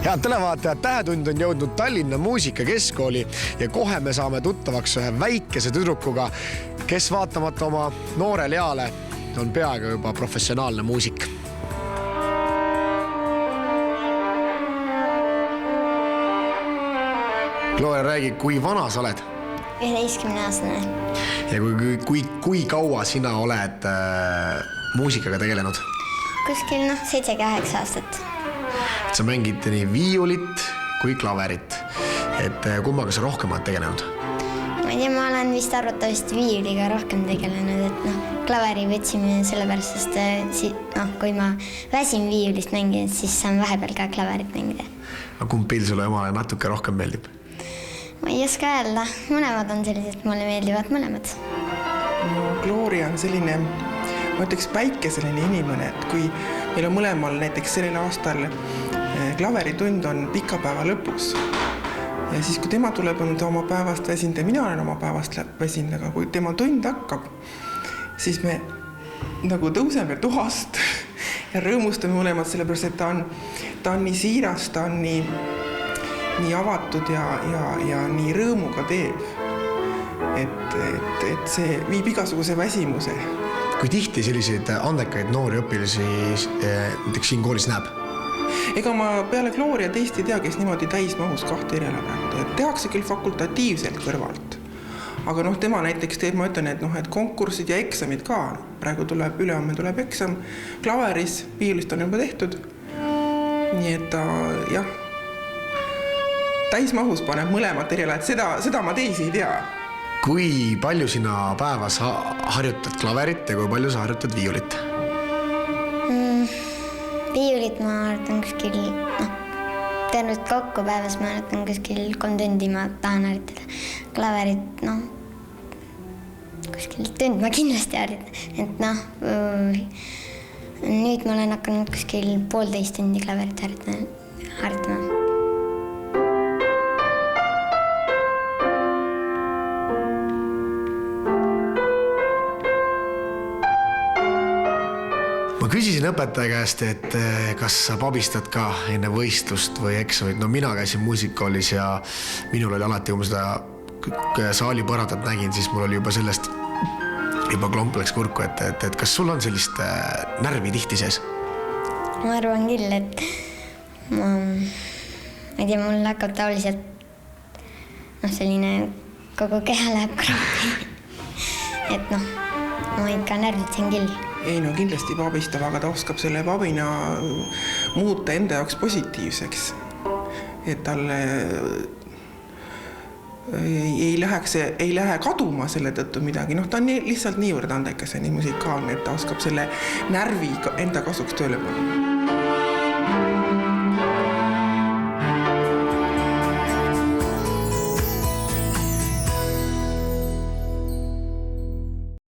Head televaatajad, Tähetund on jõudnud Tallinna Muusikakeskkooli ja kohe me saame tuttavaks ühe väikese tüdrukuga, kes vaatamata oma noorele eale on peaaegu juba professionaalne muusik. Gloria, räägi, kui vana sa oled? 11-aastane. Ja kui kaua sina oled muusikaga tegelenud? Kuskil 7-8 aastat. Sa mängid nii viiulit kui klaverit. Et kummaga sa rohkem oled tegelenud? Ma ei tea, ma olen vist arvatavasti viiuliga rohkem tegelenud, et klaveri võtsime sellepärast, sest kui ma väsin viiulist mängida, siis saan vahepeal ka klaverit mängida. Kumb pill sulle emale natuke rohkem meeldib? Ma ei oska öelda, mõlemad on sellised, mulle meeldivad mõlemad. Gloria on selline, ma ütleks päikeseline inimene, et kui meil on mõlemal näiteks sellel aastal klaveritund on pikapäeva lõpus ja siis, kui tema tuleb on oma päevast väsinud ja mina olen oma päevast väsinud, aga kui tema tund hakkab, siis me nagu tõuseme tuhast ja rõõmustame mõlemad sellepärast, et ta on nii siiras, ta on nii avatud ja nii rõõmuga teeb, et see viib igasuguse väsimuse. Kui tihti selliseid andekaid noori õpilasi näiteks siin koolis näeb? Ega ma peale Gloria teist ei tea, kes niimoodi täismahus 2 eriala praegu. Tehakse küll fakultatiivselt kõrvalt. Aga tema näiteks teeb, ma ütlen, et konkursid ja eksamid ka. Praegu tuleb, ülehomme tuleb eksam. Klaveris, viiulist on juba tehtud. Nii et jah, täismahus paneb mõlemat eriala, et seda ma teisi ei tea. Kui palju sina päevas harjutad klaverit ja kui palju sa harjutad viiulit? Viiulit ma harjutan kuskil, tervet kokku päevas ma harjutan kuskil 3 tundi ma tahan harjutada. Klaverit, kuskil tund ma kindlasti harjutan. Et nüüd ma olen hakanud kuskil 1,5 tundi klaverit harjutama. Ma küsisin õpetaja käest, et kas sa pabistad ka enne võistlust või eksamit. Mina käisin muusikakoolis ja minul oli alati, kui ma seda saali põratat nägin, siis mul oli juba sellest juba klomp läks kurku, et kas sul on sellist närvi tihti sees? Ma arvan küll, et ma ei tea, mul hakkab tavaliselt selline kogu keha läheb krampi. Et ma ikka närvitsen küll. Ei, kindlasti pabistab, aga ta oskab selle pabina muuta enda jaoks positiivseks. Et talle ei lähe kaduma selle tõttu midagi. Ta on lihtsalt niivõrd andekas ja nii musikaalne, et ta oskab selle närvi enda kasuks tööle panna.